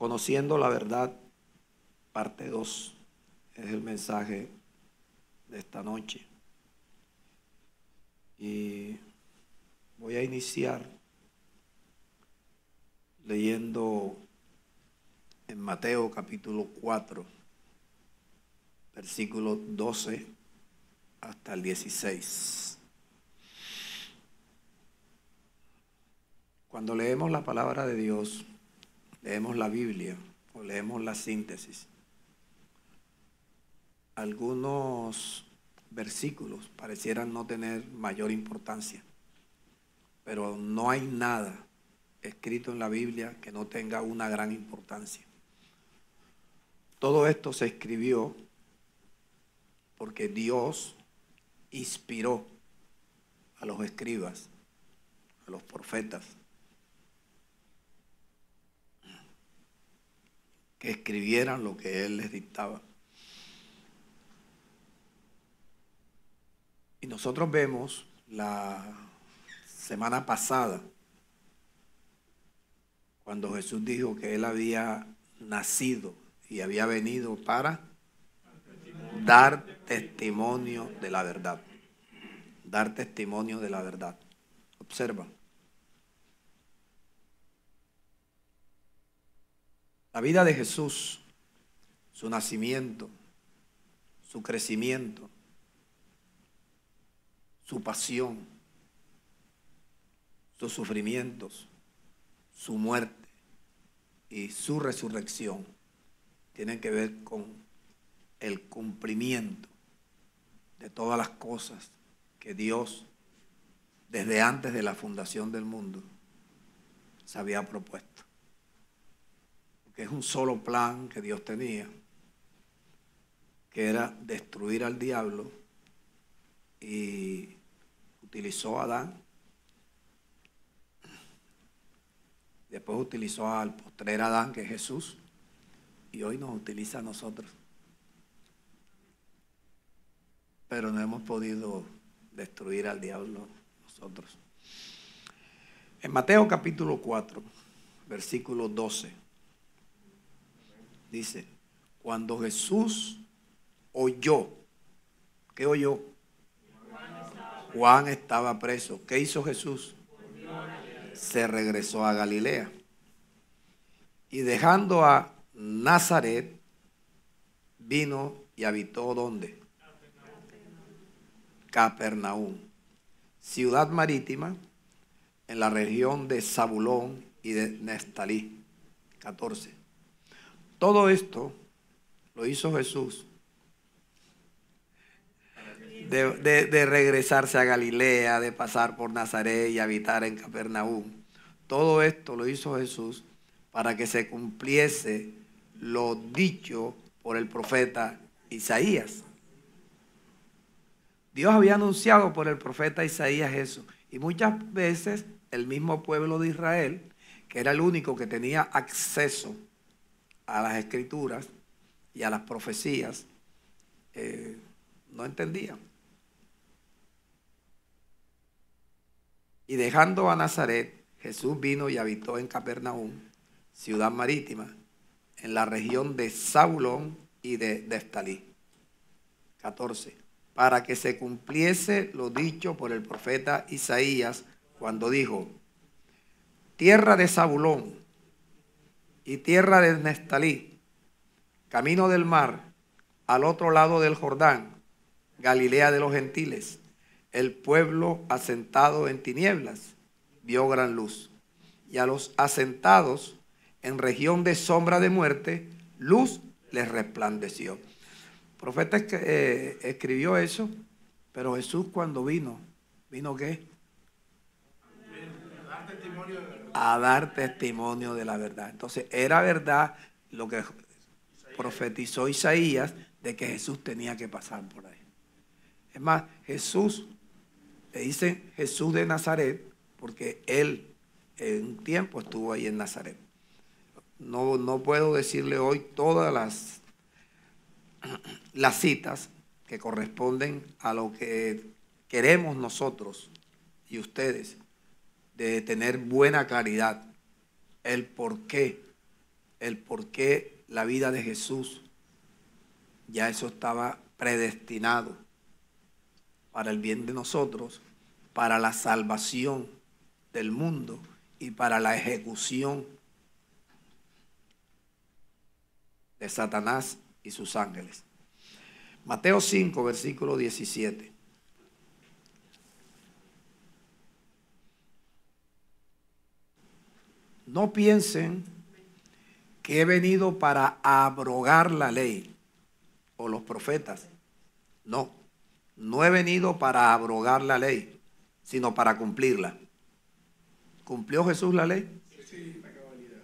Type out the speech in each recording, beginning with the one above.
Conociendo la verdad, parte 2, es el mensaje de esta noche. Y voy a iniciar leyendo en Mateo capítulo 4, versículo 12 hasta el 16. Cuando leemos la palabra de Dios, leemos la Biblia o leemos la síntesis, algunos versículos parecieran no tener mayor importancia, pero no hay nada escrito en la Biblia que no tenga una gran importancia. Todo esto se escribió porque Dios inspiró a los escribas, a los profetas, que escribieran lo que Él les dictaba. Y nosotros vemos la semana pasada, cuando Jesús dijo que Él había nacido y había venido para dar testimonio de la verdad. Dar testimonio de la verdad. Observa. La vida de Jesús, su nacimiento, su crecimiento, su pasión, sus sufrimientos, su muerte y su resurrección tienen que ver con el cumplimiento de todas las cosas que Dios, desde antes de la fundación del mundo, se había propuesto. Porque es un solo plan que Dios tenía, que era destruir al diablo, y utilizó a Adán. Después utilizó al postrer Adán, que es Jesús, y hoy nos utiliza a nosotros. Pero no hemos podido destruir al diablo nosotros. En Mateo capítulo 4, versículo 12, dice: cuando Jesús oyó, ¿qué oyó? Juan estaba preso. ¿Qué hizo Jesús? Se regresó a Galilea. Y dejando a Nazaret, vino y habitó ¿dónde? Capernaum, ciudad marítima, en la región de Zabulón y de Neftalí. 14. Todo esto lo hizo Jesús de regresarse a Galilea, de pasar por Nazaret y habitar en Capernaum. Todo esto lo hizo Jesús para que se cumpliese lo dicho por el profeta Isaías. Dios había anunciado por el profeta Isaías eso. Y muchas veces el mismo pueblo de Israel, que era el único que tenía acceso a las escrituras y a las profecías, no entendían. Y dejando a Nazaret, Jesús vino y habitó en Capernaum, ciudad marítima, en la región de Zabulón y de Neftalí. 14. Para que se cumpliese lo dicho por el profeta Isaías cuando dijo: tierra de Zabulón y tierra de Neftalí, camino del mar, al otro lado del Jordán, Galilea de los gentiles, el pueblo asentado en tinieblas vio gran luz, y a los asentados en región de sombra de muerte, luz les resplandeció. El profeta escribió eso, pero Jesús cuando vino, ¿vino qué? A dar testimonio de la verdad. Entonces era verdad lo que profetizó Isaías, de que Jesús tenía que pasar por ahí. Es más, Jesús, le dicen Jesús de Nazaret, porque él en un tiempo estuvo ahí en Nazaret. No puedo decirle hoy todas las citas que corresponden a lo que queremos nosotros y ustedes, de tener buena claridad, el por qué el por qué la vida de Jesús, ya eso estaba predestinado para el bien de nosotros, para la salvación del mundo y para la ejecución de Satanás y sus ángeles. Mateo 5, versículo 17. No piensen que he venido para abrogar la ley o los profetas. No, no he venido para abrogar la ley, sino para cumplirla. ¿Cumplió Jesús la ley? Sí, la cabalidad.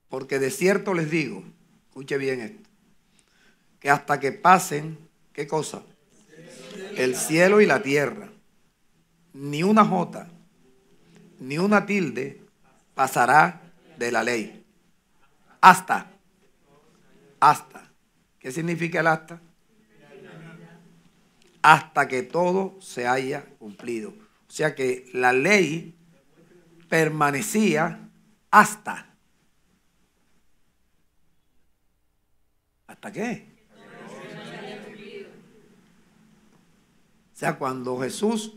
Porque de cierto les digo, escuche bien esto, que hasta que pasen, ¿qué cosa? El cielo y la tierra, ni una jota, ni una tilde pasará de la ley. Hasta. ¿Qué significa el hasta? Hasta que todo se haya cumplido. O sea que la ley permanecía hasta. ¿Hasta qué? O sea, cuando Jesús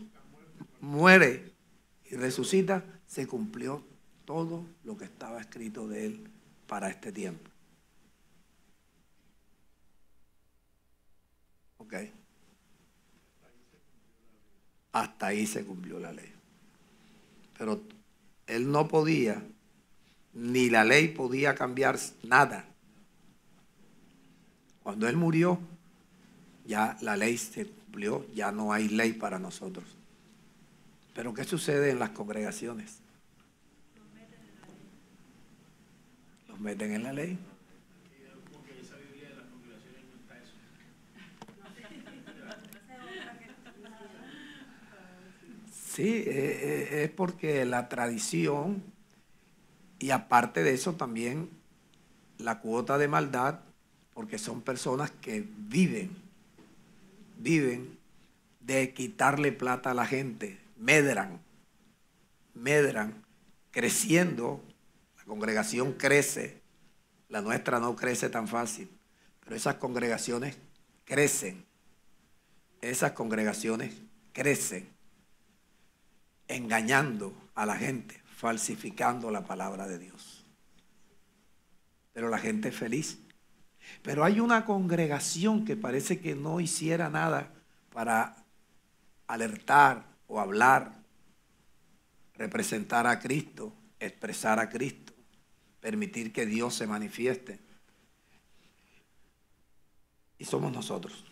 muere y resucita, se cumplió todo lo que estaba escrito de él para este tiempo. ¿Ok? Hasta ahí se cumplió la ley. Pero él no podía, ni la ley podía cambiar nada. Cuando él murió, ya la ley se cumplió, ya no hay ley para nosotros. Pero ¿qué sucede en las congregaciones? Los meten en la ley. Porque esa Biblia de las congregaciones no está eso. Sí, es porque la tradición y aparte de eso también la cuota de maldad, porque son personas que viven de quitarle plata a la gente, medran, creciendo, la congregación crece, la nuestra no crece tan fácil, pero esas congregaciones crecen engañando a la gente, falsificando la palabra de Dios. Pero la gente es feliz. Pero hay una congregación que parece que no hiciera nada para alertar o hablar, representar a Cristo, expresar a Cristo, permitir que Dios se manifieste. Y somos nosotros.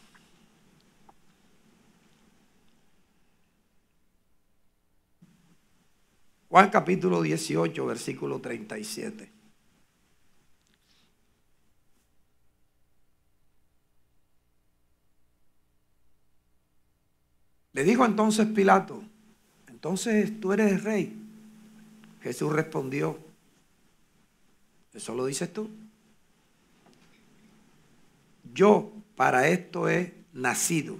Juan capítulo 18, versículo 37. Le dijo entonces Pilato, entonces tú eres el rey. Jesús respondió, ¿eso lo dices tú? Yo para esto he nacido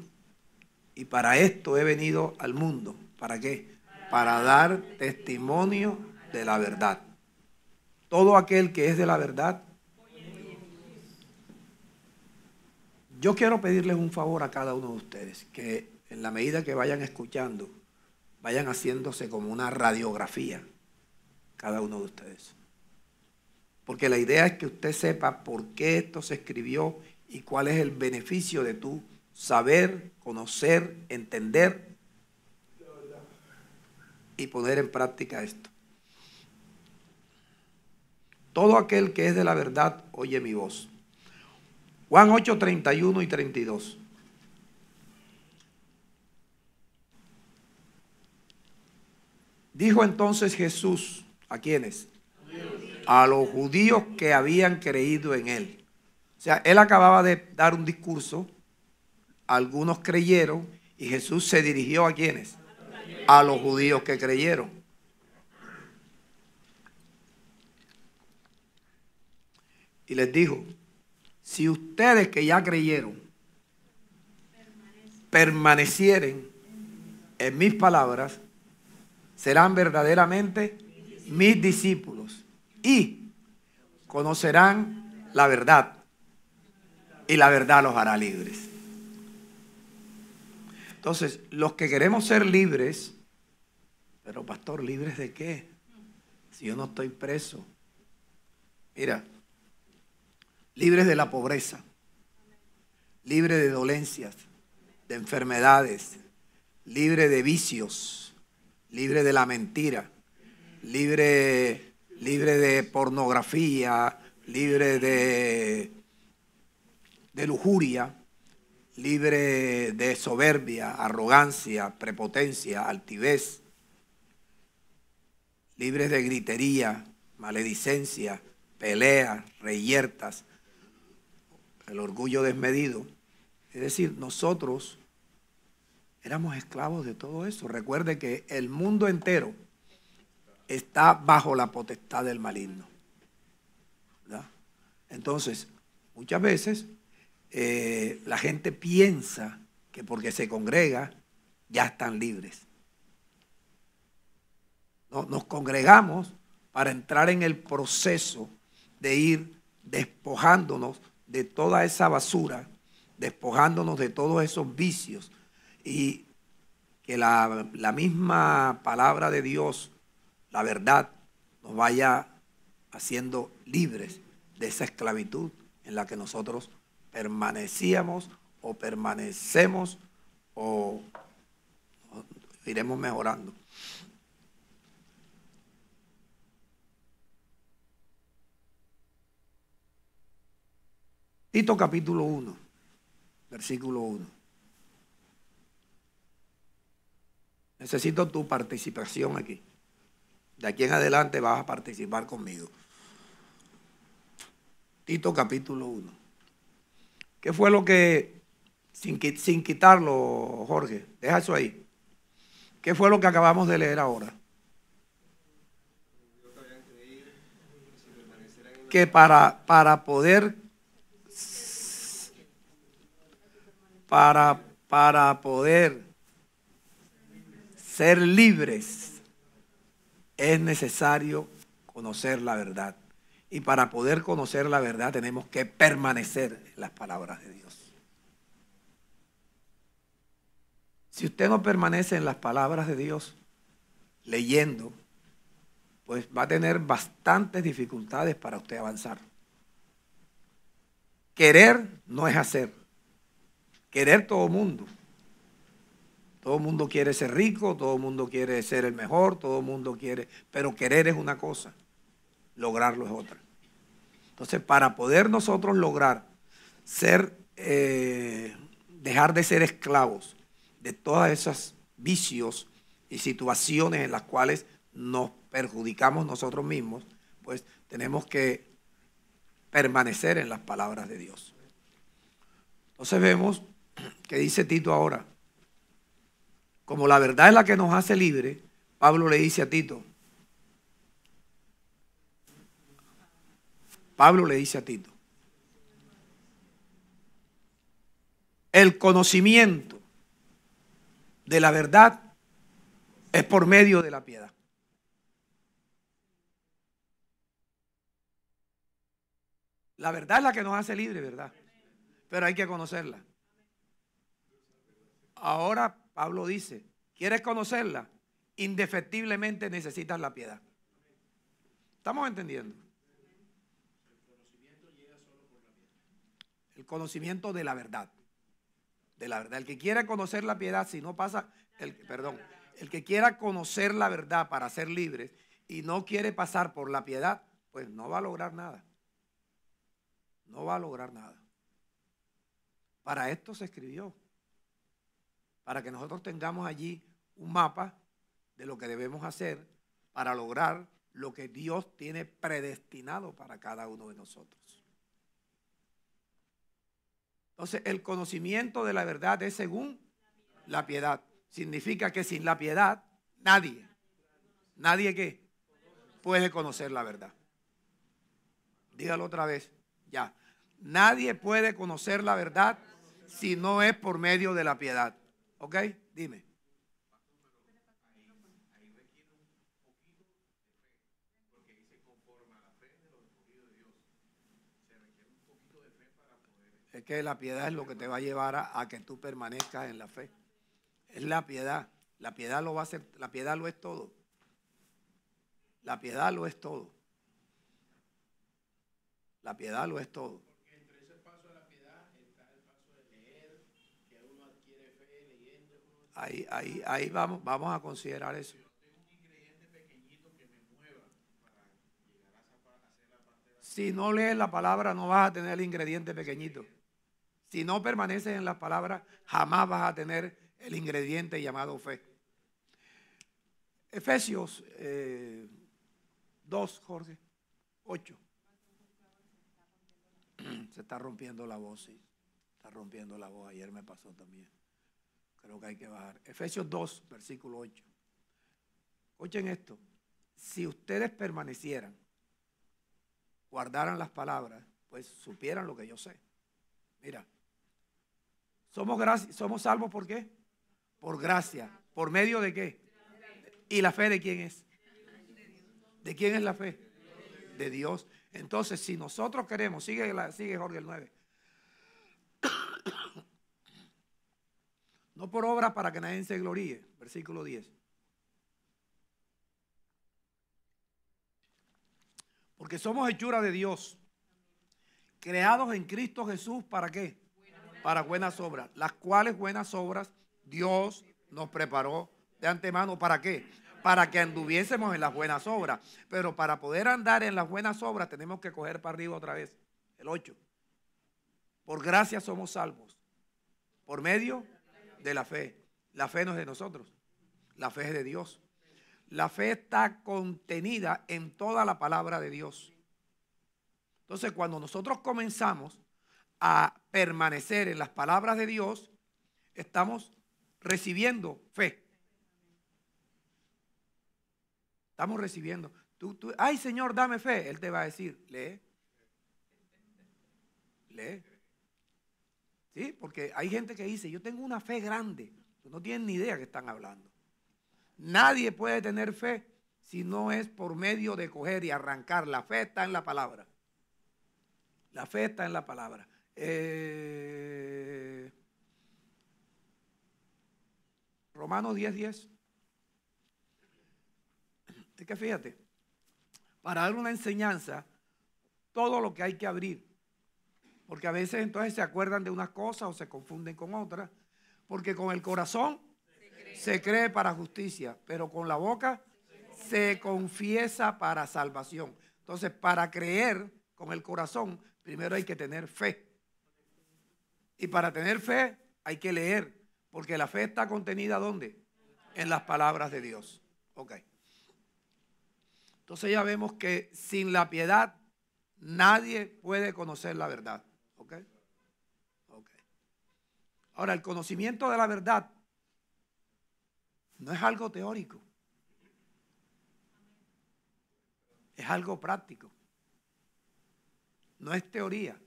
y para esto he venido al mundo. ¿Para qué? Para dar testimonio de la verdad. Todo aquel que es de la verdad. Yo quiero pedirles un favor a cada uno de ustedes, que en la medida que vayan escuchando, vayan haciéndose como una radiografía, cada uno de ustedes. Porque la idea es que usted sepa por qué esto se escribió y cuál es el beneficio de tú saber, conocer, entender y poner en práctica esto. Todo aquel que es de la verdad oye mi voz. Juan 8, 31 y 32. Dijo entonces Jesús, ¿a quiénes? A los judíos que habían creído en él. O sea, él acababa de dar un discurso, algunos creyeron y Jesús se dirigió ¿a quiénes? A los judíos que creyeron. Y les dijo, si ustedes que ya creyeron permanecieren en mis palabras, serán verdaderamente mis discípulos y conocerán la verdad y la verdad los hará libres. Entonces, los que queremos ser libres, pero pastor, ¿libres de qué? Si yo no estoy preso. Mira, libres de la pobreza, libres de dolencias, de enfermedades, libre de vicios, libre de la mentira, libre de pornografía, libre de lujuria, libre de soberbia, arrogancia, prepotencia, altivez, libres de gritería, maledicencia, peleas, reyertas, el orgullo desmedido. Es decir, nosotros éramos esclavos de todo eso. Recuerde que el mundo entero está bajo la potestad del maligno, ¿verdad? Entonces, muchas veces la gente piensa que porque se congrega ya están libres. No, nos congregamos para entrar en el proceso de ir despojándonos de toda esa basura, despojándonos de todos esos vicios, y que la misma palabra de Dios, la verdad, nos vaya haciendo libres de esa esclavitud en la que nosotros permanecíamos o permanecemos o iremos mejorando. Tito capítulo 1, versículo 1. Necesito tu participación aquí. De aquí en adelante vas a participar conmigo. Tito capítulo 1. ¿Qué fue lo que, sin quitarlo, Jorge, deja eso ahí? ¿Qué fue lo que acabamos de leer ahora? Que para poder ser libres es necesario conocer la verdad. Y para poder conocer la verdad tenemos que permanecer en las palabras de Dios. Si usted no permanece en las palabras de Dios, leyendo, pues va a tener bastantes dificultades para usted avanzar. Querer no es hacer. Querer todo mundo. Todo el mundo quiere ser rico, todo el mundo quiere ser el mejor, todo el mundo quiere, pero querer es una cosa, lograrlo es otra. Entonces, para poder nosotros lograr dejar de ser esclavos de todos esos vicios y situaciones en las cuales nos perjudicamos nosotros mismos, pues tenemos que permanecer en las palabras de Dios. Entonces vemos que dice Tito ahora, como la verdad es la que nos hace libres, Pablo le dice a Tito, el conocimiento de la verdad es por medio de la piedad. La verdad es la que nos hace libres, ¿verdad? Pero hay que conocerla. Ahora Pablo dice, ¿quieres conocerla? Indefectiblemente necesitas la piedad. ¿Estamos entendiendo? El conocimiento de la verdad. De la verdad. El que quiera conocer la piedad, si no pasa, el que quiera conocer la verdad para ser libres y no quiere pasar por la piedad, pues no va a lograr nada. No va a lograr nada. Para esto se escribió. Para que nosotros tengamos allí un mapa de lo que debemos hacer para lograr lo que Dios tiene predestinado para cada uno de nosotros. Entonces, el conocimiento de la verdad es según la piedad. Significa que sin la piedad, nadie ¿qué? Puede conocer la verdad. Dígalo otra vez, ya. Nadie puede conocer la verdad si no es por medio de la piedad. ¿Ok? Dime. Es que la piedad es lo que te va a llevar a que tú permanezcas en la fe. Es la piedad. La piedad lo va a hacer, la piedad lo es todo. La piedad lo es todo. La piedad lo es todo. Porque entre ese paso a la piedad está el paso de leer, que uno adquiere fe leyendo. Ahí vamos a considerar eso. Yo tengo un ingrediente pequeñito que me mueva para llegar a hacer la parte de la... Si no lees la palabra, no vas a tener el ingrediente pequeñito. Si no permaneces en las palabras, jamás vas a tener el ingrediente llamado fe. Efesios 2, Jorge, 8. Se está rompiendo la voz, sí. Está rompiendo la voz. Ayer me pasó también. Creo que hay que bajar. Efesios 2, versículo 8. Escuchen esto. Si ustedes permanecieran, guardaran las palabras, pues supieran lo que yo sé. Mira, somos salvos ¿por qué? Por gracia. ¿Por medio de qué? ¿Y la fe de quién es? ¿De quién es la fe? De Dios. Entonces, si nosotros queremos, sigue Jorge el 9. No por obra para que nadie se gloríe. Versículo 10. Porque somos hechura de Dios, creados en Cristo Jesús, ¿para qué? Para buenas obras, las cuales buenas obras Dios nos preparó de antemano, ¿para qué? Para que anduviésemos en las buenas obras. Pero para poder andar en las buenas obras tenemos que coger para arriba otra vez, el 8. Por gracia somos salvos, por medio de la fe. La fe no es de nosotros, la fe es de Dios. La fe está contenida en toda la palabra de Dios. Entonces, cuando nosotros comenzamos a permanecer en las palabras de Dios, estamos recibiendo fe. Estamos recibiendo. Ay, Señor, dame fe. Él te va a decir, lee. Lee. Sí, porque hay gente que dice, yo tengo una fe grande. Tú no tienes ni idea que están hablando. Nadie puede tener fe si no es por medio de coger y arrancar. La fe está en la palabra. La fe está en la palabra. Romanos 10:10. Es que fíjate, para dar una enseñanza, todo lo que hay que abrir. Porque a veces entonces se acuerdan de unas cosas o se confunden con otras. Porque con el corazón se cree para justicia, pero con la boca se confiesa para salvación. Entonces, para creer con el corazón, primero hay que tener fe. Y para tener fe hay que leer, porque la fe está contenida ¿dónde? En las palabras de Dios. Ok. Entonces ya vemos que sin la piedad nadie puede conocer la verdad. Ok. Ok. Ahora, el conocimiento de la verdad no es algo teórico. Es algo práctico. No es teoría.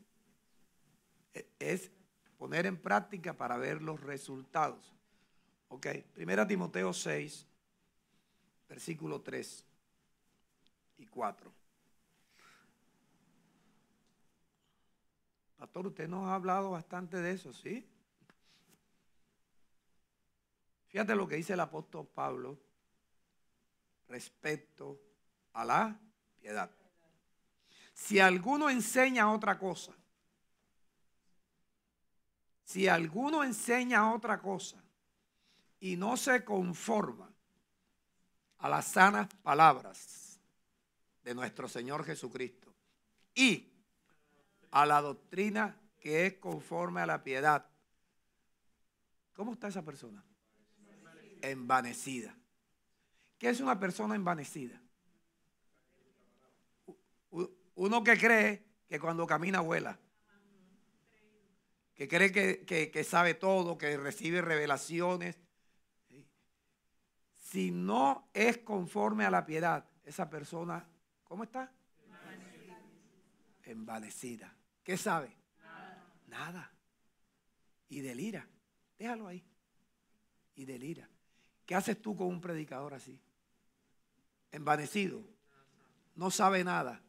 Es poner en práctica para ver los resultados. Ok. 1 Timoteo 6, versículo 3 y 4. Pastor, usted nos ha hablado bastante de eso, ¿sí? Fíjate lo que dice el apóstol Pablo respecto a la piedad. Si alguno enseña otra cosa, y no se conforma a las sanas palabras de nuestro Señor Jesucristo y a la doctrina que es conforme a la piedad, ¿cómo está esa persona? Envanecida. ¿Qué es una persona envanecida? Uno que cree que cuando camina vuela, que cree que sabe todo, que recibe revelaciones. Si no es conforme a la piedad, esa persona, ¿cómo está? Envanecida. ¿Qué sabe? Nada. Y delira. Déjalo ahí. Y delira. ¿Qué haces tú con un predicador así? Envanecido. No sabe nada.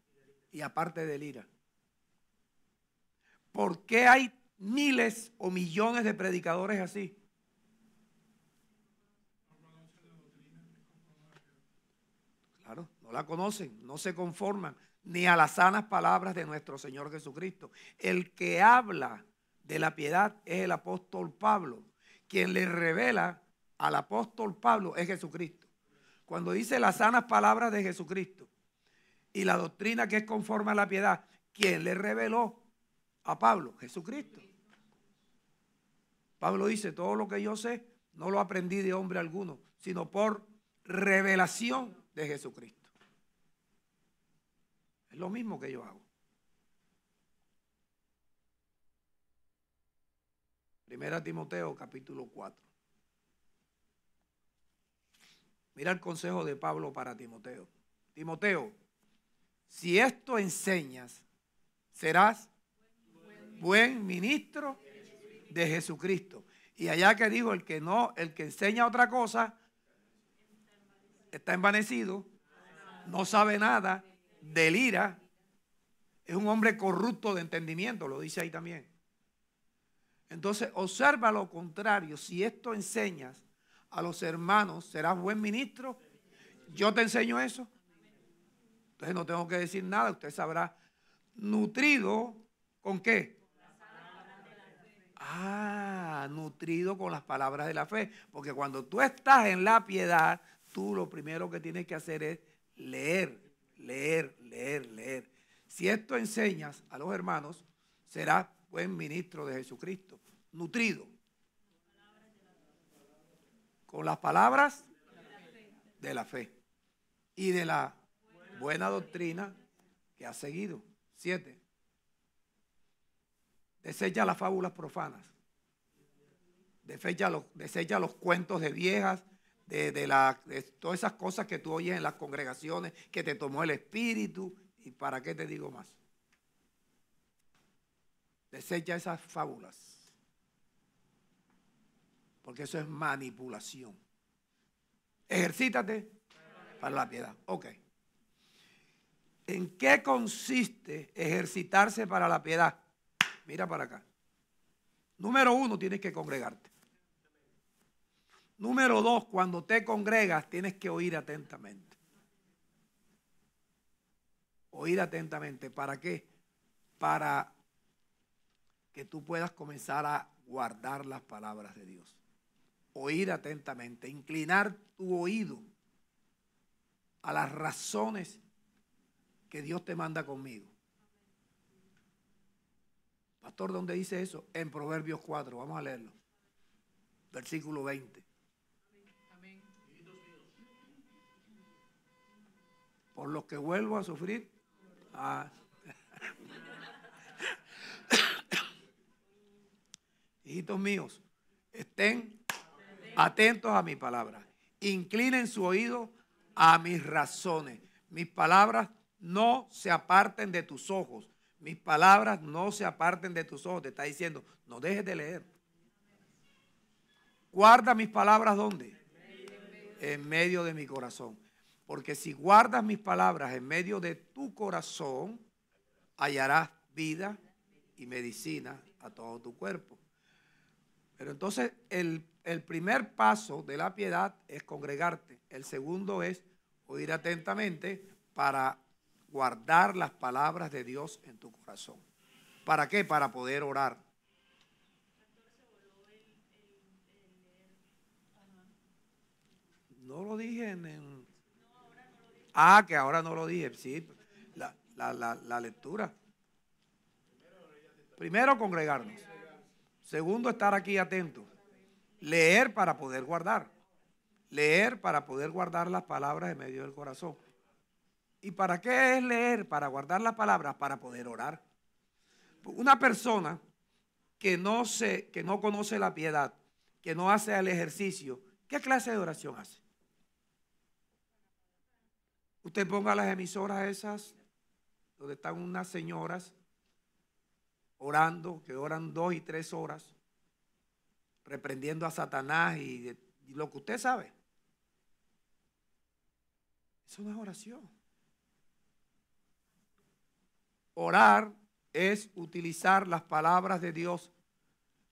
Y aparte delira. ¿Por qué hay miles o millones de predicadores así. Claro, no la conocen, no se conforman ni a las sanas palabras de nuestro Señor Jesucristo. El que habla de la piedad es el apóstol Pablo. Quien le revela al apóstol Pablo es Jesucristo. Cuando dice las sanas palabras de Jesucristo y la doctrina que es conforme a la piedad, ¿quién le reveló a Pablo? Jesucristo. Pablo dice, todo lo que yo sé no lo aprendí de hombre alguno, sino por revelación de Jesucristo. Es lo mismo que yo hago. Primera Timoteo, capítulo 4. Mira el consejo de Pablo para Timoteo. Timoteo, si esto enseñas, serás buen ministro de Jesucristo. Y allá que dijo, el que enseña otra cosa, está envanecido, no sabe nada, delira, es un hombre corrupto de entendimiento, lo dice ahí también. Entonces, observa lo contrario. Si esto enseñas a los hermanos, serás buen ministro. Yo te enseño eso. Entonces no tengo que decir nada. Usted sabrá, nutrido ¿con qué? Nutrido con las palabras de la fe. Porque cuando tú estás en la piedad, tú lo primero que tienes que hacer es leer, leer, leer, leer. Si esto enseñas a los hermanos, serás buen ministro de Jesucristo, nutrido con las palabras de la fe y de la buena doctrina que has seguido. 7. Desecha las fábulas profanas. Desecha los cuentos de viejas, de todas esas cosas que tú oyes en las congregaciones, que te tomó el espíritu. ¿Y para qué te digo más? Desecha esas fábulas. Porque eso es manipulación. Ejercítate para la piedad. Ok. ¿En qué consiste ejercitarse para la piedad? Mira para acá. Número 1, tienes que congregarte. Número 2, cuando te congregas, tienes que oír atentamente. Oír atentamente. ¿Para qué? Para que tú puedas comenzar a guardar las palabras de Dios. Oír atentamente, inclinar tu oído a las razones que Dios te manda conmigo. Pastor, ¿dónde dice eso? En Proverbios 4, vamos a leerlo. Versículo 20. Amén. Por los que vuelvo a sufrir. Hijitos míos, estén atentos a mi palabra. Inclinen su oído a mis razones. Mis palabras no se aparten de tus ojos. Mis palabras no se aparten de tus ojos. Te está diciendo, no dejes de leer. Guarda mis palabras, ¿dónde? En medio de mi corazón. Porque si guardas mis palabras en medio de tu corazón, hallarás vida y medicina a todo tu cuerpo. Pero entonces el primer paso de la piedad es congregarte. El segundo es oír atentamente para guardar las palabras de Dios en tu corazón. ¿Para qué? Para poder orar. No lo dije que ahora no lo dije. Sí, la lectura. Primero, congregarnos. Segundo, estar aquí atentos. Leer para poder guardar. Leer para poder guardar las palabras en medio del corazón. ¿Y para qué es leer? Para guardar las palabras, para poder orar. Una persona que no conoce la piedad, que no hace el ejercicio, ¿qué clase de oración hace? Usted ponga las emisoras esas, donde están unas señoras orando, que oran 2 y 3 horas, reprendiendo a Satanás y lo que usted sabe. Eso no es oración. Orar es utilizar las palabras de Dios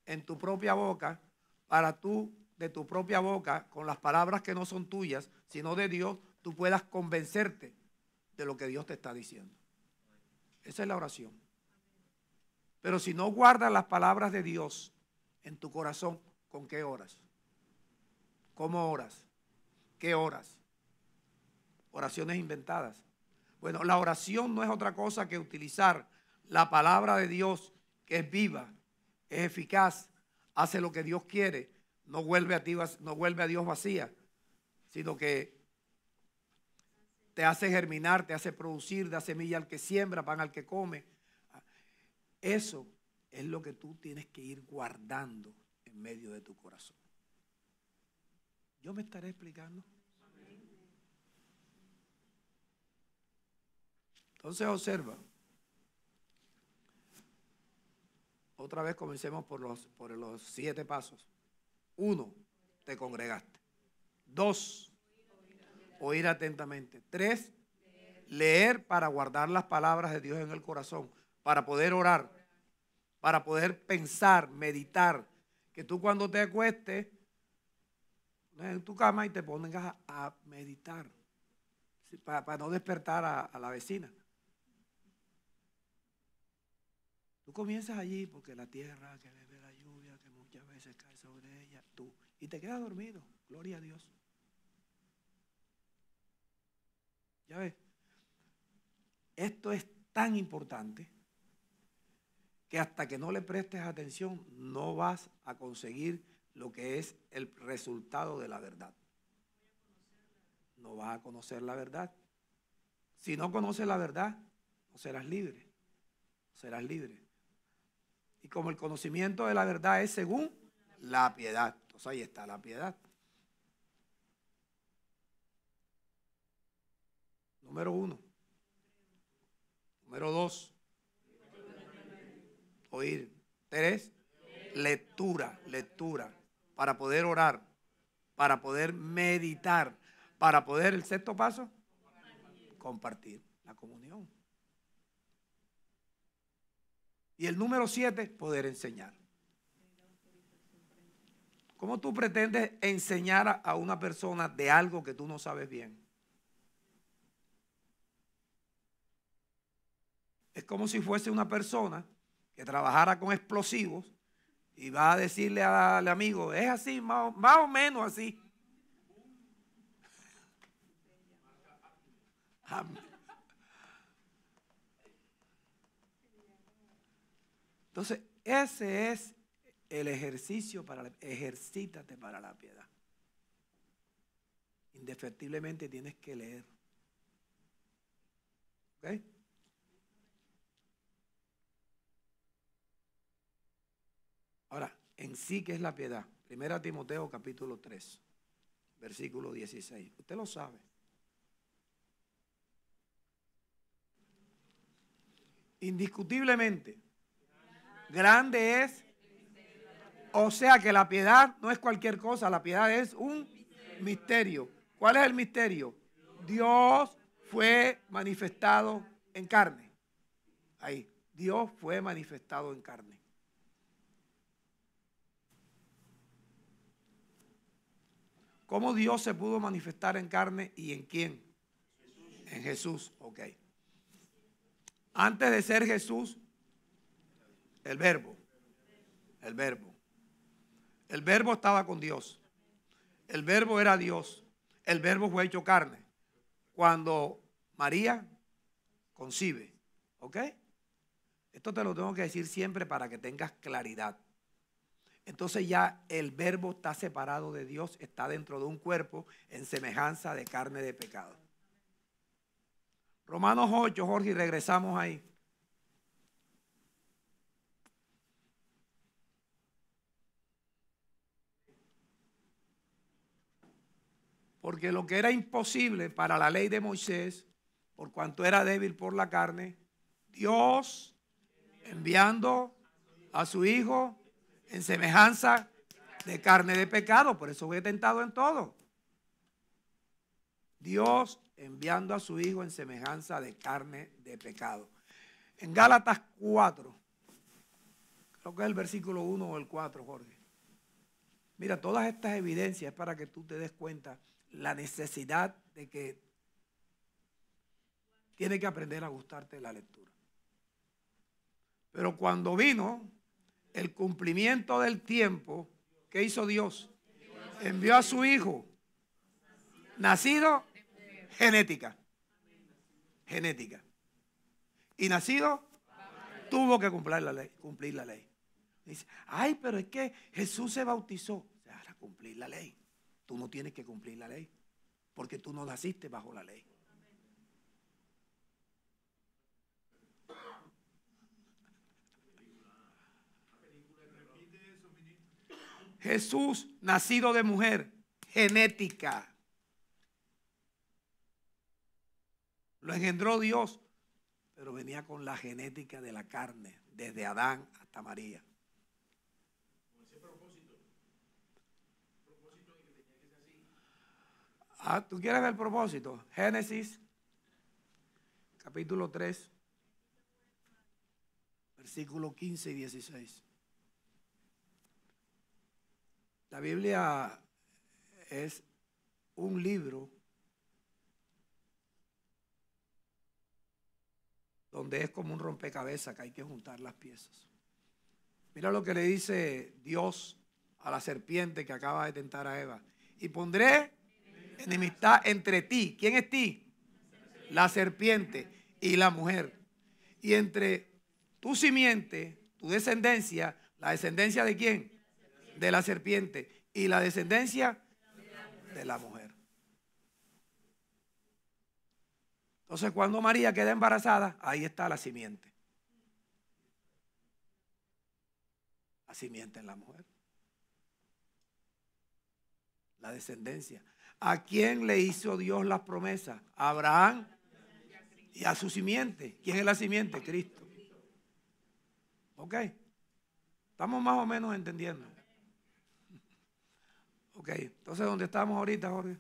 en tu propia boca para tú, de tu propia boca, con las palabras que no son tuyas, sino de Dios, tú puedas convencerte de lo que Dios te está diciendo. Esa es la oración. Pero si no guardas las palabras de Dios en tu corazón, ¿con qué oras? ¿Cómo oras? ¿Qué oras? Oraciones inventadas. Bueno, la oración no es otra cosa que utilizar la palabra de Dios, que es viva, es eficaz, hace lo que Dios quiere, no vuelve a Dios vacía, sino que te hace germinar, te hace producir, da semilla al que siembra, pan al que come. Eso es lo que tú tienes que ir guardando en medio de tu corazón. ¿Yo me estaré explicando? Entonces observa. Otra vez comencemos por los 7 pasos. 1, te congregaste. 2, oír atentamente. 3, leer para guardar las palabras de Dios en el corazón, para poder orar, para poder pensar, meditar. Que tú cuando te acuestes en tu cama y te pongas a meditar, para no despertar a la vecina. Tú comienzas allí porque la tierra que bebe la lluvia, que muchas veces cae sobre ella, tú, y te quedas dormido. Gloria a Dios. Ya ves, esto es tan importante que hasta que no le prestes atención no vas a conseguir lo que es el resultado de la verdad. No vas a conocer la verdad. Si no conoces la verdad, no serás libre. No serás libre. Y como el conocimiento de la verdad es según la piedad. Entonces ahí está la piedad. Número 1. Número 2. Oír. 3. Lectura. Lectura. Para poder orar. Para poder meditar. Para poder, el 6.º paso, compartir la comunión. Y el número 7, poder enseñar. ¿Cómo tú pretendes enseñar a una persona de algo que tú no sabes bien? Es como si fuese una persona que trabajara con explosivos y va a decirle al amigo, es así, más o menos así. Entonces, ese es el ejercicio ejercítate para la piedad. Indefectiblemente tienes que leer. ¿Ok? Ahora, en sí, ¿qué es la piedad? 1 Timoteo capítulo 3, versículo 16. Usted lo sabe. Indiscutiblemente, grande es, o sea que la piedad no es cualquier cosa, la piedad es un misterio. ¿Cuál es el misterio? Dios fue manifestado en carne. Ahí, Dios fue manifestado en carne. ¿Cómo Dios se pudo manifestar en carne y en quién? En Jesús, ok. Antes de ser Jesús, el verbo. El verbo. El verbo estaba con Dios. El verbo era Dios. El verbo fue hecho carne. Cuando María concibe, ¿ok? Esto te lo tengo que decir siempre para que tengas claridad. Entonces ya el verbo está separado de Dios, está dentro de un cuerpo en semejanza de carne de pecado. Romanos 8, Jorge, y regresamos ahí. Porque lo que era imposible para la ley de Moisés, por cuanto era débil por la carne, Dios enviando a su Hijo en semejanza de carne de pecado, por eso fue tentado en todo. Dios enviando a su Hijo en semejanza de carne de pecado. En Gálatas 4, Creo que es el versículo 1 o el 4, Jorge. Mira, todas estas evidencias es para que tú te des cuenta la necesidad de que tienes que aprender a gustarte la lectura. Pero cuando vino el cumplimiento del tiempo, ¿qué hizo Dios? Envió a su hijo, nacido genética. Y nacido tuvo que cumplir la ley. Dice, ay, pero es que Jesús se bautizó. O sea, para cumplir la ley. Tú no tienes que cumplir la ley, porque tú no naciste bajo la ley. Jesús, nacido de mujer, genética. Lo engendró Dios, pero venía con la genética de la carne, desde Adán hasta María. Con ese propósito de que tenía que ser así. Ah, ¿tú quieres ver el propósito? Génesis, capítulo 3, versículos 15 y 16. La Biblia es un libro donde es como un rompecabezas que hay que juntar las piezas. Mira lo que le dice Dios a la serpiente que acaba de tentar a Eva. Y pondré enemistad entre ti. ¿Quién es ti? La serpiente y la mujer. Y entre tu simiente, tu descendencia, ¿la descendencia de quién? De la serpiente. Y la descendencia de la mujer. Entonces, cuando María queda embarazada, ahí está la simiente. La simiente en la mujer. La descendencia. ¿A quién le hizo Dios las promesas? A Abraham y a su simiente. ¿Quién es la simiente? Cristo. ¿Ok? Estamos más o menos entendiendo. Ok, entonces, ¿dónde estamos ahorita, Jorge?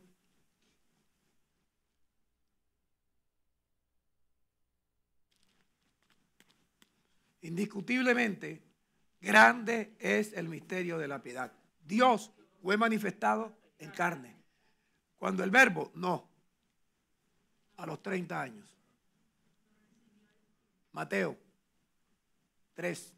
Indiscutiblemente, grande es el misterio de la piedad. Dios fue manifestado en carne. Cuando el verbo, no. A los 30 años. Mateo 3.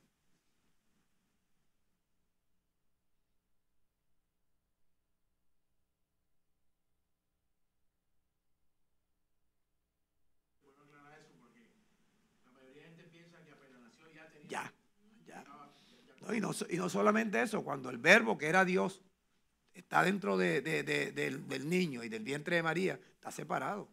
Bueno, aclarar eso porque la mayoría de gente piensa que apenas nació ya tenía. Ya. No, y no solamente eso, cuando el verbo que era Dios está dentro del niño y del vientre de María, está separado.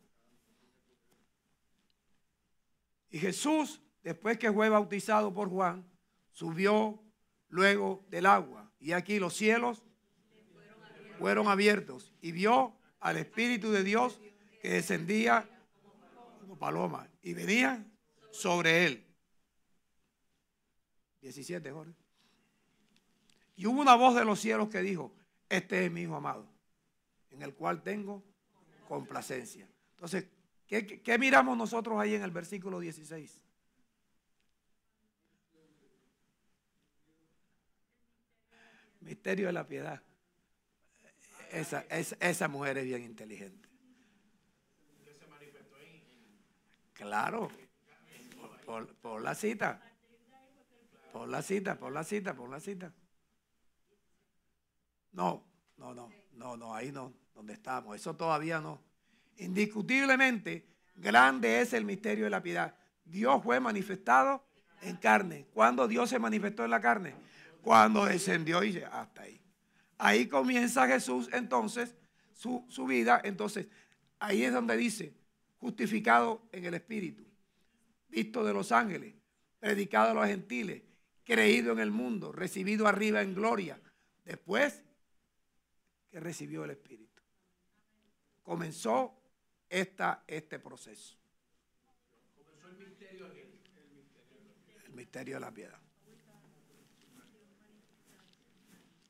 Y Jesús, después que fue bautizado por Juan, subió luego del agua. Y aquí los cielos fueron abiertos y vio al Espíritu de Dios que descendía como paloma y venía sobre él. 17, Jorge. Y hubo una voz de los cielos que dijo, este es mi hijo amado, en el cual tengo complacencia. Entonces, ¿qué miramos nosotros ahí en el versículo 16? Misterio de la piedad. Esa mujer es bien inteligente. Se manifestó Claro, por la cita. Por la cita. No, ahí no, donde estamos. Eso todavía no. Indiscutiblemente, grande es el misterio de la piedad. Dios fue manifestado en carne. ¿Cuándo Dios se manifestó en la carne? Cuando descendió y hasta ahí. Ahí comienza Jesús entonces su vida. Entonces, ahí es donde dice, justificado en el Espíritu, visto de los ángeles, predicado a los gentiles, creído en el mundo, recibido arriba en gloria. Después que recibió el Espíritu. Comenzó este proceso. comenzó el misterio aquel. El misterio de la piedad.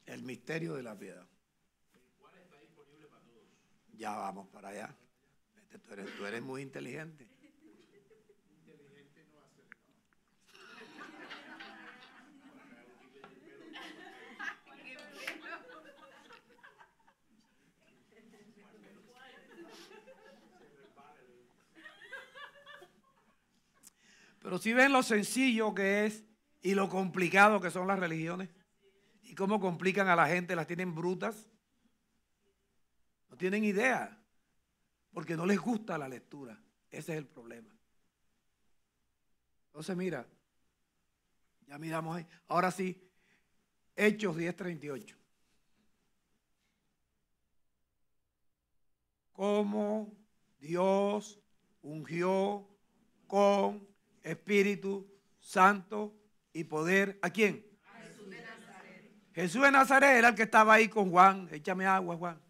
El misterio de la piedad. El cual está disponible para todos. Ya vamos para allá. Tú eres muy inteligente. Inteligente no hace. Pero si ven lo sencillo que es y lo complicado que son las religiones y cómo complican a la gente, las tienen brutas, no tienen idea, porque no les gusta la lectura. Ese es el problema. Entonces mira, ya miramos ahí. Ahora sí, Hechos 10:38. Cómo Dios ungió con Espíritu Santo y poder. ¿A quién? A Jesús de Nazaret. Jesús de Nazaret era el que estaba ahí con Juan. Échame agua, Juan.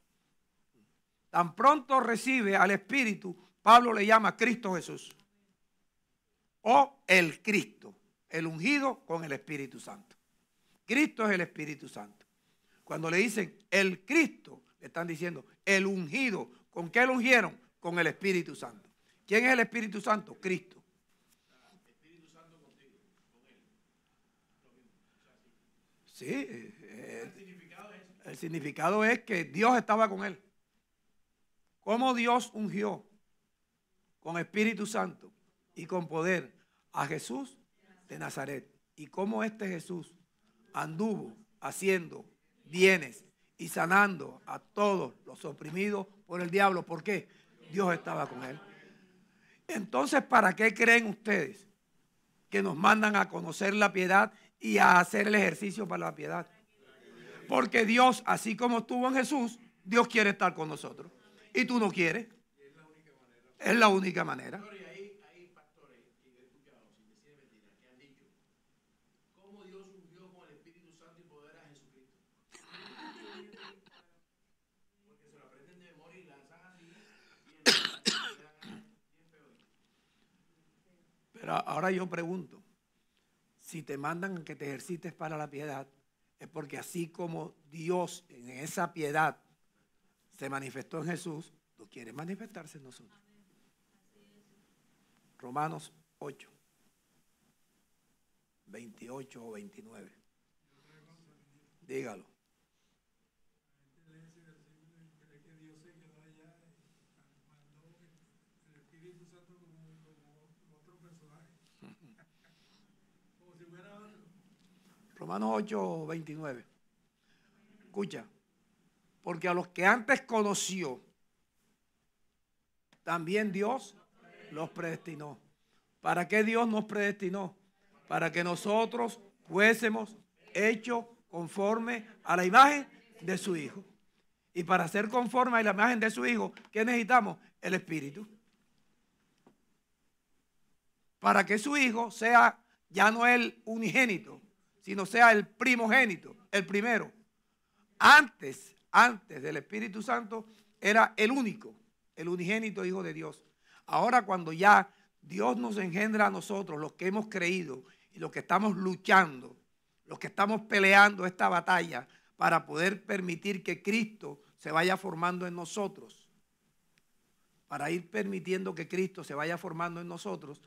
Tan pronto recibe al Espíritu, Pablo le llama Cristo Jesús. O el Cristo, el ungido con el Espíritu Santo. Cristo es el Espíritu Santo. Cuando le dicen el Cristo, le están diciendo el ungido. ¿Con qué lo ungieron? Con el Espíritu Santo. ¿Quién es el Espíritu Santo? Cristo. El Espíritu Santo contigo, con él. Sí, El significado es ese. el significado es que Dios estaba con él. ¿Cómo Dios ungió con Espíritu Santo y con poder a Jesús de Nazaret? Y cómo este Jesús anduvo haciendo bienes y sanando a todos los oprimidos por el diablo. ¿Por qué? Dios estaba con él. Entonces, ¿para qué creen ustedes que nos mandan a conocer la piedad y a hacer el ejercicio para la piedad? Porque Dios, así como estuvo en Jesús, Dios quiere estar con nosotros. Y tú no quieres. Es la única manera. Hay pastores que he escuchado, sin decir mentiras, que han dicho cómo Dios ungió con el Espíritu Santo y poder a Jesucristo. Porque se lo aprenden de memoria y lanzan así. Bien feo. Pero ahora yo pregunto, si te mandan que te ejercites para la piedad, es porque así como Dios en esa piedad se manifestó en Jesús, no quiere manifestarse en nosotros. Romanos 8, 28 o 29. Dígalo. Romanos 8, 29. Escucha. Porque a los que antes conoció, también Dios los predestinó. ¿Para qué Dios nos predestinó? Para que nosotros fuésemos hechos conforme a la imagen de su Hijo. Y para ser conforme a la imagen de su Hijo, ¿qué necesitamos? El Espíritu. Para que su Hijo sea ya no el unigénito, sino sea el primogénito, el primero. Antes del Espíritu Santo era el único, el unigénito Hijo de Dios. Ahora cuando ya Dios nos engendra a nosotros, los que hemos creído y los que estamos luchando, los que estamos peleando esta batalla para poder permitir que Cristo se vaya formando en nosotros, para ir permitiendo que Cristo se vaya formando en nosotros,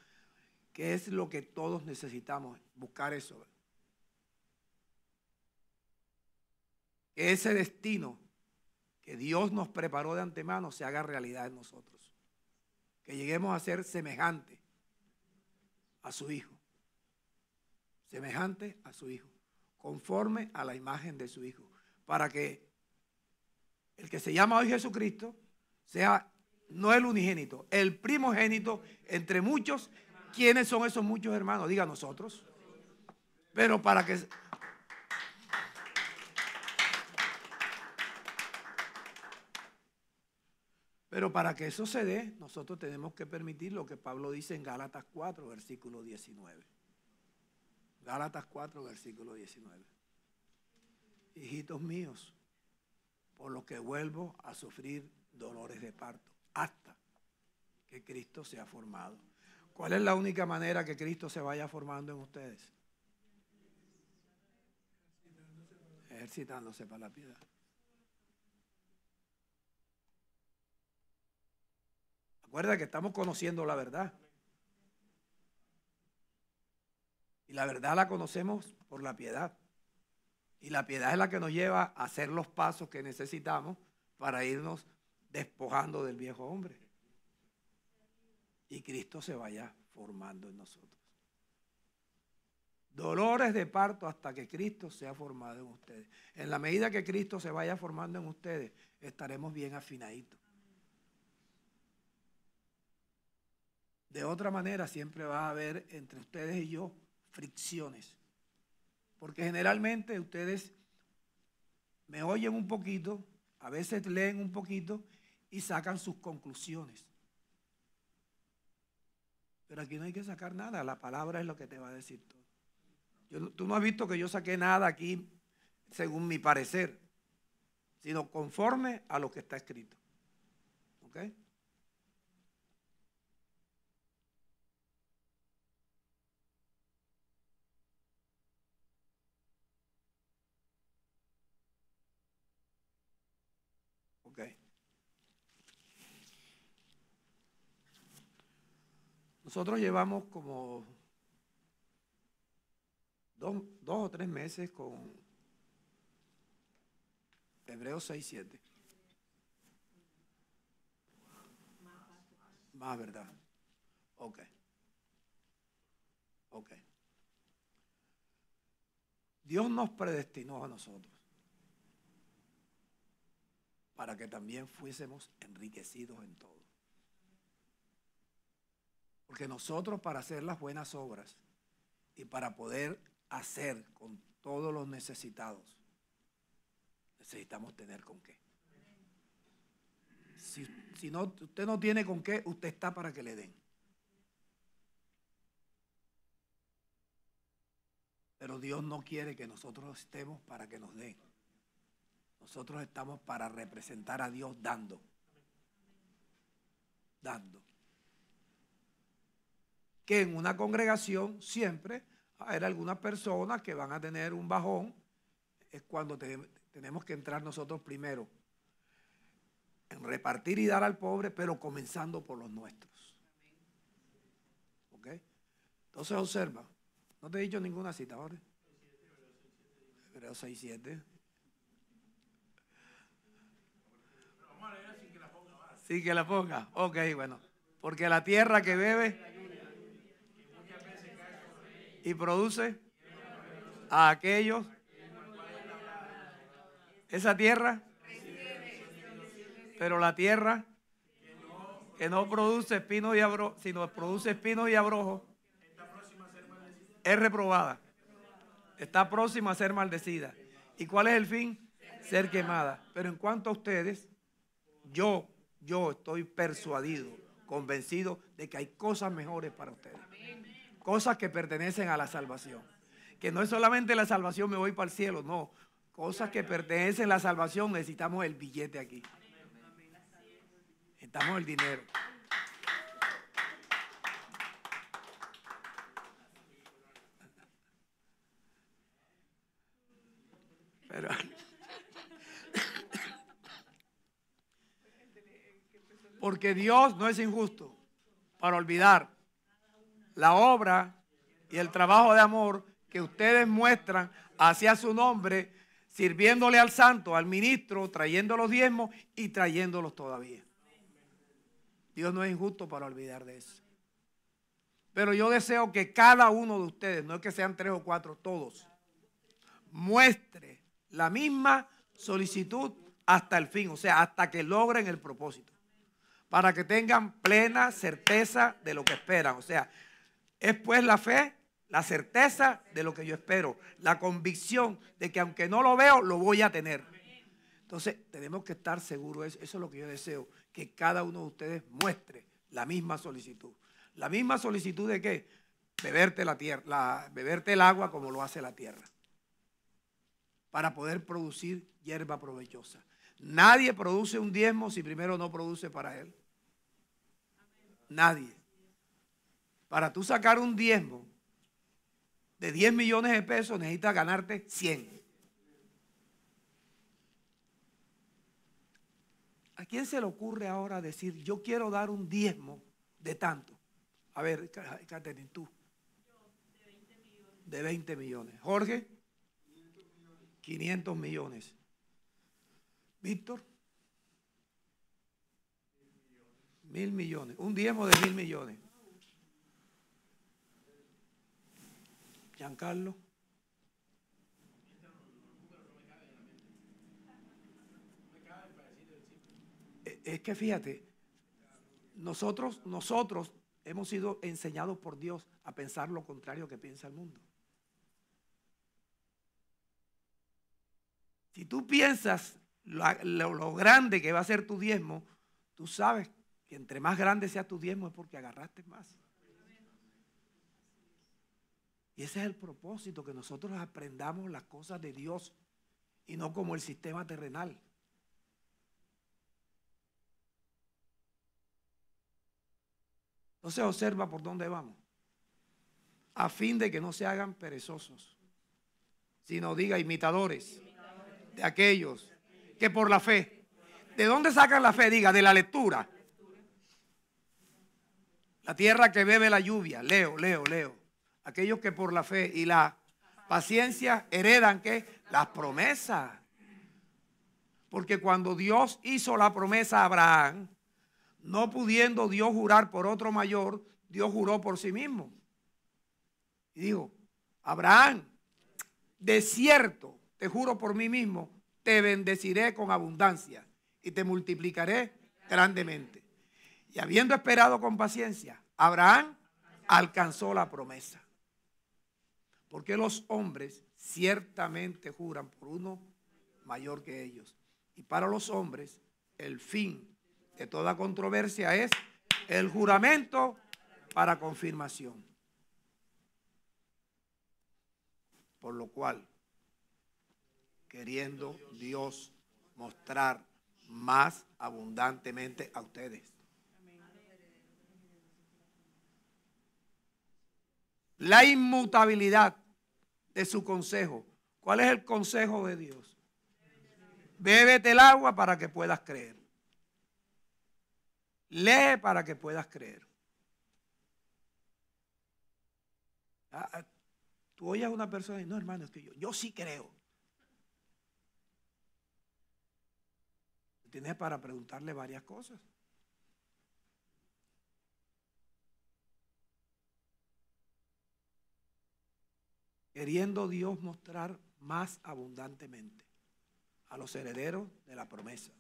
que es lo que todos necesitamos, buscar eso. Que ese destino que Dios nos preparó de antemano se haga realidad en nosotros. Que lleguemos a ser semejantes a su Hijo. Semejante a su Hijo. Conforme a la imagen de su Hijo. Para que el que se llama hoy Jesucristo sea no el unigénito, el primogénito entre muchos. ¿Quiénes son esos muchos hermanos? Diga nosotros. Pero para que... Pero para que eso se dé, nosotros tenemos que permitir lo que Pablo dice en Gálatas 4, versículo 19. Gálatas 4, versículo 19. Hijitos míos, por lo que vuelvo a sufrir dolores de parto, hasta que Cristo sea formado. ¿Cuál es la única manera que Cristo se vaya formando en ustedes? Ejercitándose para la piedad. Acuérdate que estamos conociendo la verdad. Y la verdad la conocemos por la piedad. Y la piedad es la que nos lleva a hacer los pasos que necesitamos para irnos despojando del viejo hombre. Y Cristo se vaya formando en nosotros. Dolores de parto hasta que Cristo sea formado en ustedes. En la medida que Cristo se vaya formando en ustedes, estaremos bien afinaditos. De otra manera, siempre va a haber entre ustedes y yo fricciones. Porque generalmente ustedes me oyen un poquito, a veces leen un poquito y sacan sus conclusiones. Pero aquí no hay que sacar nada, la palabra es lo que te va a decir todo. Tú no has visto que yo saqué nada aquí según mi parecer, sino conforme a lo que está escrito. ¿Ok? Ok. Nosotros llevamos como dos o tres meses con Hebreos 6:7. Más, ¿verdad? Ok. Ok. Dios nos predestinó a nosotros para que también fuésemos enriquecidos en todo. Porque nosotros, para hacer las buenas obras y para poder hacer con todos los necesitados, necesitamos tener con qué. Si no, usted no tiene con qué, usted está para que le den. Pero Dios no quiere que nosotros estemos para que nos den. Nosotros estamos para representar a Dios dando. Dando. Que en una congregación siempre hay algunas personas que van a tener un bajón. Es cuando tenemos que entrar nosotros primero en repartir y dar al pobre, pero comenzando por los nuestros. ¿Ok? Entonces observa, no te he dicho ninguna cita ahora. Hebreos 6:7. Sí, que la ponga. Ok, bueno. Porque la tierra que bebe y produce a aquellos, esa tierra, pero la tierra que no produce espinos y abrojos, sino produce espinos y abrojos, es reprobada. Está próxima a ser maldecida. ¿Y cuál es el fin? Ser quemada. Pero en cuanto a ustedes, yo estoy persuadido, convencido de que hay cosas mejores para ustedes. Cosas que pertenecen a la salvación. Que no es solamente la salvación, me voy para el cielo, no. Cosas que pertenecen a la salvación, necesitamos el billete aquí. Necesitamos el dinero. Pero, porque Dios no es injusto para olvidar la obra y el trabajo de amor que ustedes muestran hacia su nombre, sirviéndole al santo, al ministro, trayendo los diezmos y trayéndolos todavía. Dios no es injusto para olvidar de eso. Pero yo deseo que cada uno de ustedes, no es que sean 3 o 4, todos, muestre la misma solicitud hasta el fin, o sea, hasta que logren el propósito, para que tengan plena certeza de lo que esperan. O sea, es pues la fe, la certeza de lo que yo espero, la convicción de que aunque no lo veo, lo voy a tener. Entonces, tenemos que estar seguros, eso es lo que yo deseo, que cada uno de ustedes muestre la misma solicitud. ¿La misma solicitud de qué? Beberte la tierra, beberte el agua como lo hace la tierra, para poder producir hierba provechosa. Nadie produce un diezmo si primero no produce para él. Nadie. Para tú sacar un diezmo de 10 millones de pesos necesitas ganarte 100. ¿A quién se le ocurre ahora decir, yo quiero dar un diezmo de tanto? A ver, Catherine, tú. De 20 millones. Jorge, 500 millones. Víctor, 1.000 millones. Un diezmo de 1.000 millones. Giancarlo. Es que fíjate, nosotros hemos sido enseñados por Dios a pensar lo contrario que piensa el mundo. Si tú piensas lo grande que va a ser tu diezmo, tú sabes que entre más grande sea tu diezmo es porque agarraste más. Y ese es el propósito, que nosotros aprendamos las cosas de Dios y no como el sistema terrenal. Entonces observa por dónde vamos, a fin de que no se hagan perezosos, sino diga imitadores de aquellos que por la fe. ¿De dónde sacan la fe? Diga, de la lectura. La tierra que bebe la lluvia, leo. Aquellos que por la fe y la paciencia heredan, ¿qué? Las promesas. Porque cuando Dios hizo la promesa a Abraham, no pudiendo Dios jurar por otro mayor, Dios juró por sí mismo. Y dijo, Abraham, de cierto, te juro por mí mismo, te bendeciré con abundancia y te multiplicaré grandemente. Y habiendo esperado con paciencia, Abraham alcanzó la promesa. Porque los hombres ciertamente juran por uno mayor que ellos. Y para los hombres el fin de toda controversia es el juramento para confirmación. Por lo cual, queriendo Dios mostrar más abundantemente a ustedes la inmutabilidad de su consejo. ¿Cuál es el consejo de Dios? Bébete el agua para que puedas creer. Lee para que puedas creer. Tú oyes a una persona y no, hermano, es que yo sí creo. Tienes para preguntarle varias cosas. Queriendo Dios mostrar más abundantemente a los herederos de la promesa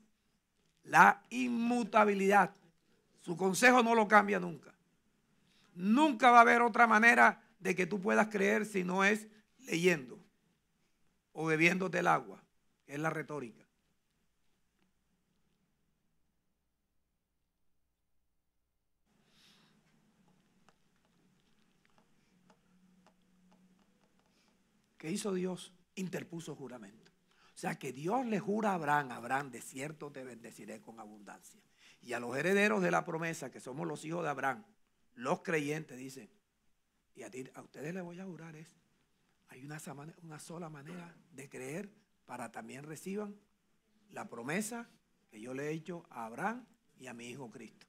la inmutabilidad. Su consejo no lo cambia nunca. Nunca va a haber otra manera de que tú puedas creer si no es leyendo o bebiéndote el agua, que es la retórica. ¿Qué hizo Dios? Interpuso juramento. O sea que Dios le jura a Abraham, de cierto te bendeciré con abundancia. Y a los herederos de la promesa, que somos los hijos de Abraham, los creyentes, dicen, y a ustedes les voy a jurar es, hay una sola manera de creer para también reciban la promesa que yo le he hecho a Abraham y a mi hijo Cristo.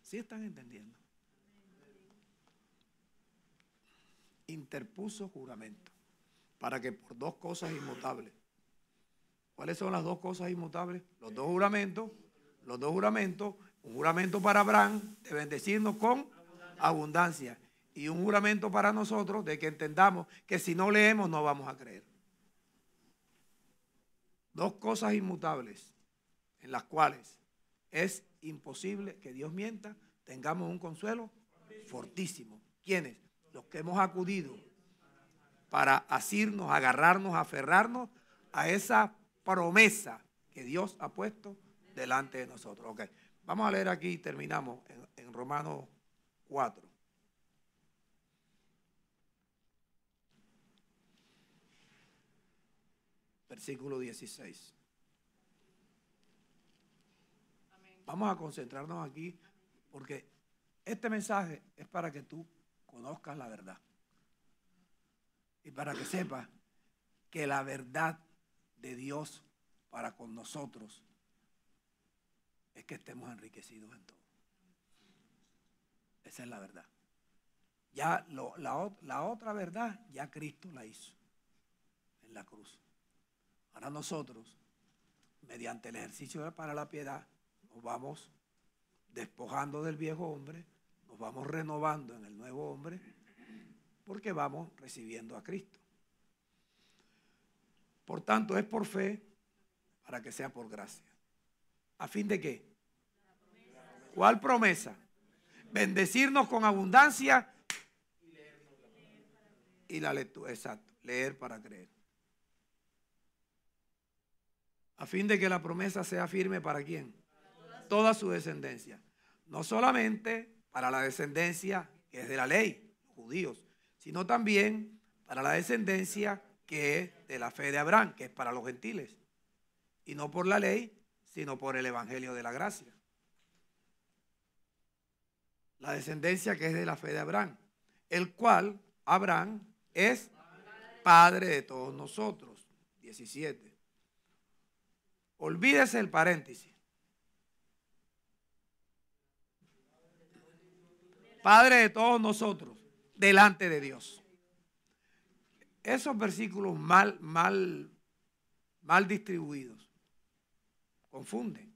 ¿Sí están entendiendo? Interpuso juramento para que por dos cosas inmutables. ¿Cuáles son las dos cosas inmutables? Los dos juramentos, un juramento para Abraham de bendecirnos con abundancia y un juramento para nosotros de que entendamos que si no leemos no vamos a creer. Dos cosas inmutables en las cuales es imposible que Dios mienta, tengamos un consuelo fortísimo. ¿Quiénes? Los que hemos acudido para asirnos, agarrarnos, aferrarnos a esa promesa que Dios ha puesto delante de nosotros. Okay. Vamos a leer aquí y terminamos en Romanos 4. Versículo 16. Vamos a concentrarnos aquí porque este mensaje es para que tú conozcas la verdad y para que sepas que la verdad de Dios para con nosotros es que estemos enriquecidos en todo. Esa es la verdad. Ya la otra verdad ya Cristo la hizo en la cruz. Ahora nosotros, mediante el ejercicio para la piedad, nos vamos despojando del viejo hombre, nos vamos renovando en el nuevo hombre porque vamos recibiendo a Cristo. Por tanto, es por fe para que sea por gracia. ¿A fin de qué? ¿Cuál promesa? Bendecirnos con abundancia y la lectura. Exacto, leer para creer. A fin de que la promesa sea firme para quién? Toda su descendencia. No solamente para la descendencia que es de la ley, los judíos, sino también para la descendencia que es de la fe de Abraham, que es para los gentiles. Y no por la ley, sino por el evangelio de la gracia. La descendencia que es de la fe de Abraham, el cual Abraham es padre de todos nosotros. 17. Olvídese el paréntesis. Padre de todos nosotros, delante de Dios. Esos versículos mal distribuidos confunden.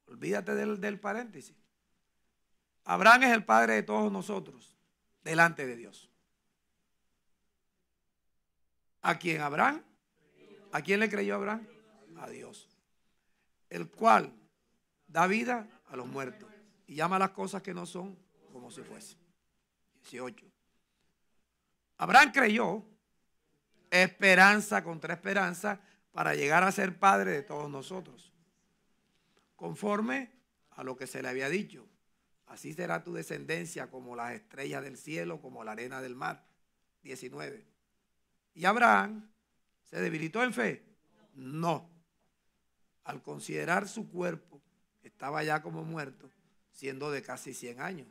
Olvídate del paréntesis. Abraham es el padre de todos nosotros, delante de Dios. ¿A quién Abraham? ¿A quién le creyó Abraham? A Dios. El cual da vida a los muertos y llama las cosas que no son como si fuesen. 18. Abraham creyó, esperanza contra esperanza, para llegar a ser padre de todos nosotros, conforme a lo que se le había dicho. Así será tu descendencia como las estrellas del cielo, como la arena del mar. 19. ¿Y Abraham se debilitó en fe? No. Al considerar su cuerpo, estaba ya como muerto, siendo de casi 100 años.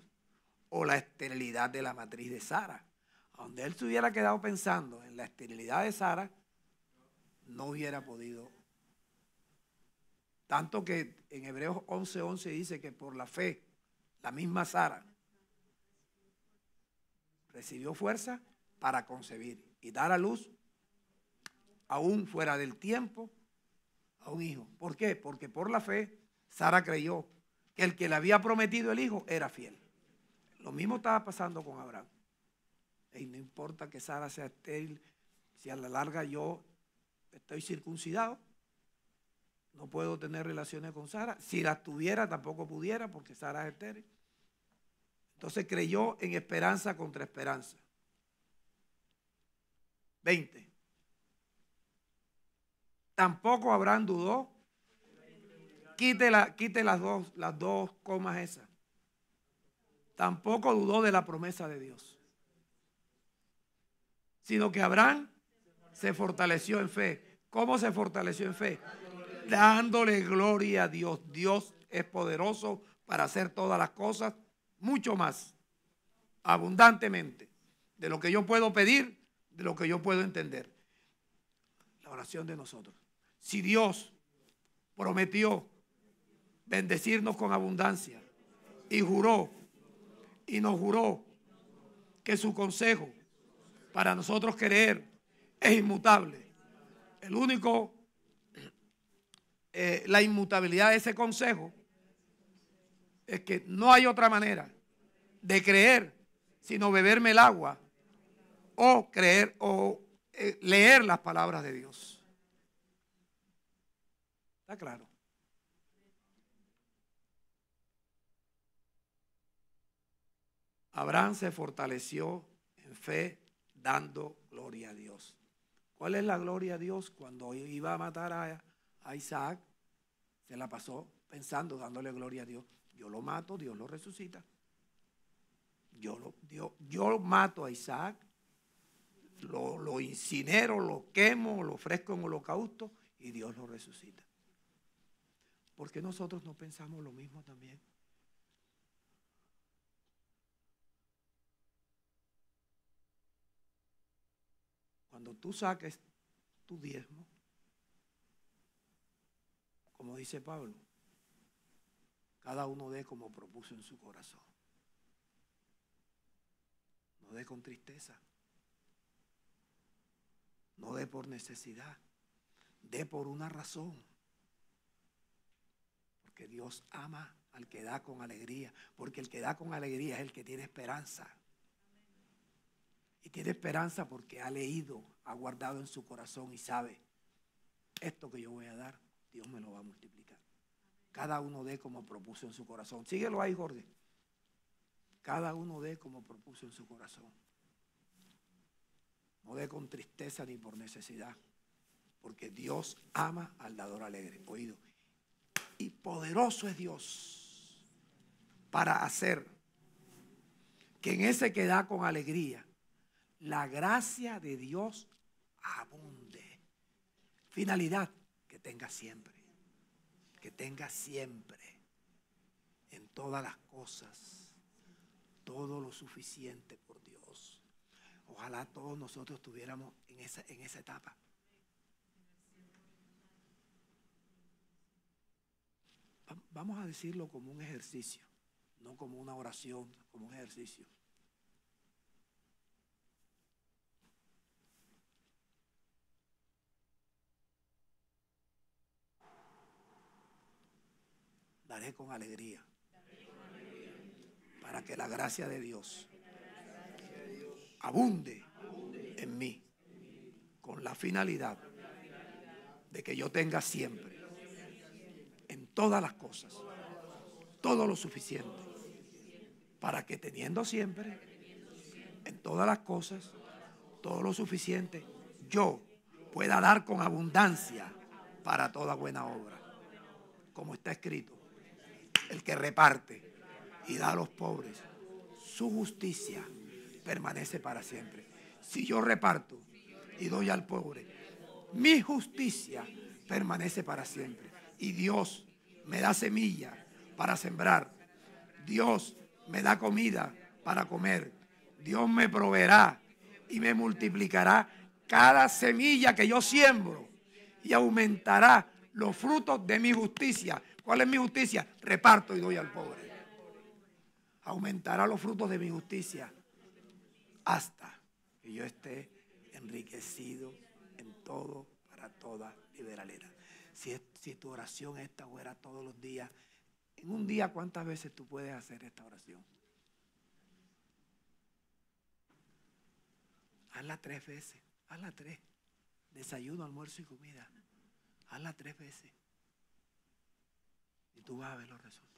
O la esterilidad de la matriz de Sara. Donde él se hubiera quedado pensando en la esterilidad de Sara, no hubiera podido. Tanto que en Hebreos 11:11 dice que por la fe, la misma Sara recibió fuerza para concebir y dar a luz, aún fuera del tiempo, a un hijo. ¿Por qué? Porque por la fe Sara creyó que el que le había prometido el hijo era fiel. Lo mismo estaba pasando con Abraham. Y no importa que Sara sea estéril, si a la larga yo estoy circuncidado, no puedo tener relaciones con Sara. Si las tuviera tampoco pudiera porque Sara es estéril. Entonces creyó en esperanza contra esperanza. 20. Tampoco Abraham dudó. Quite las dos comas esas. Tampoco dudó de la promesa de Dios. Sino que Abraham se fortaleció en fe. ¿Cómo se fortaleció en fe? Dándole gloria a Dios. Dios es poderoso para hacer todas las cosas, mucho más, abundantemente, de lo que yo puedo pedir, de lo que yo puedo entender. La oración de nosotros. Si Dios prometió bendecirnos con abundancia y nos juró que su consejo para nosotros creer es inmutable. La inmutabilidad de ese consejo es que no hay otra manera de creer sino beberme el agua o creer o leer las palabras de Dios. ¿Está claro? Abraham se fortaleció en fe dando gloria a Dios. ¿Cuál es la gloria a Dios? Cuando iba a matar a Isaac, se la pasó pensando, dándole gloria a Dios. Yo lo mato, Dios lo resucita. Yo mato a Isaac, lo incinero, lo quemo, lo ofrezco en holocausto y Dios lo resucita. ¿Por qué nosotros no pensamos lo mismo también? Cuando tú saques tu diezmo, como dice Pablo, cada uno dé como propuso en su corazón. No dé con tristeza. No dé por necesidad. Dé por una razón. Porque Dios ama al que da con alegría, porque el que da con alegría es el que tiene esperanza. Y tiene esperanza porque ha leído, ha guardado en su corazón y sabe, esto que yo voy a dar, Dios me lo va a multiplicar. Cada uno dé como propuso en su corazón. Síguelo ahí, Jorge. Cada uno dé como propuso en su corazón. No dé con tristeza ni por necesidad, porque Dios ama al dador alegre. Oído. Y poderoso es Dios para hacer que en ese que da con alegría, la gracia de Dios abunde. Finalidad, que tenga siempre. Que tenga siempre en todas las cosas todo lo suficiente por Dios. Ojalá todos nosotros estuviéramos en esa etapa. Vamos a decirlo como un ejercicio, no como una oración, como un ejercicio. Daré con alegría para que la gracia de Dios abunde en mí con la finalidad de que yo tenga siempre en todas las cosas todo lo suficiente para que teniendo siempre en todas las cosas todo lo suficiente yo pueda dar con abundancia para toda buena obra, como está escrito: el que reparte y da a los pobres, su justicia permanece para siempre. Si yo reparto y doy al pobre, mi justicia permanece para siempre. Y Dios me da semilla para sembrar. Dios me da comida para comer. Dios me proveerá y me multiplicará cada semilla que yo siembro y aumentará los frutos de mi justicia. ¿Cuál es mi justicia? Reparto y doy al pobre. Aumentará los frutos de mi justicia hasta que yo esté enriquecido en todo para toda liberalidad. Si tu oración esta fuera todos los días, en un día, ¿cuántas veces tú puedes hacer esta oración? Hazla 3 veces, hazla 3. Desayuno, almuerzo y comida. Hazla 3 veces. Y tú vas a ver los resultados.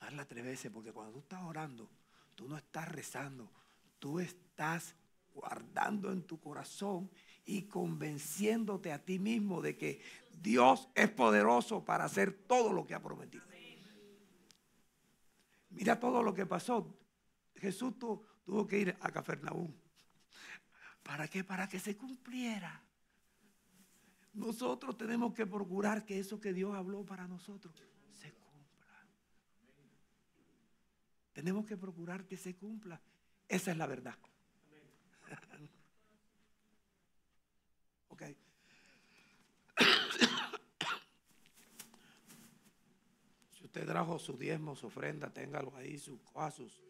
Hazla 3 veces, porque cuando tú estás orando, tú no estás rezando, tú estás guardando en tu corazón y convenciéndote a ti mismo de que Dios es poderoso para hacer todo lo que ha prometido. Mira todo lo que pasó. Jesús tuvo que ir a Capernaum. ¿Para qué? Para que se cumpliera. Nosotros tenemos que procurar que eso que Dios habló para nosotros se cumpla. Tenemos que procurar que se cumpla. Esa es la verdad. Ok. Si usted trajo sus diezmos, su ofrenda, téngalo ahí, coja sus